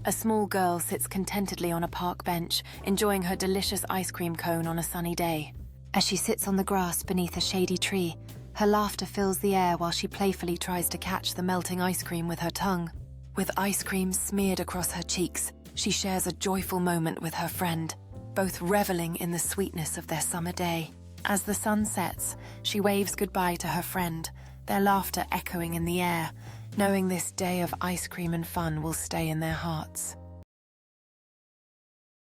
A small girl sits contentedly on a park bench, enjoying her delicious ice cream cone on a sunny day. As she sits on the grass beneath a shady tree, her laughter fills the air while she playfully tries to catch the melting ice cream with her tongue. With ice cream smeared across her cheeks, she shares a joyful moment with her friend, both reveling in the sweetness of their summer day. As the sun sets, she waves goodbye to her friend, their laughter echoing in the air, knowing this day of ice cream and fun will stay in their hearts.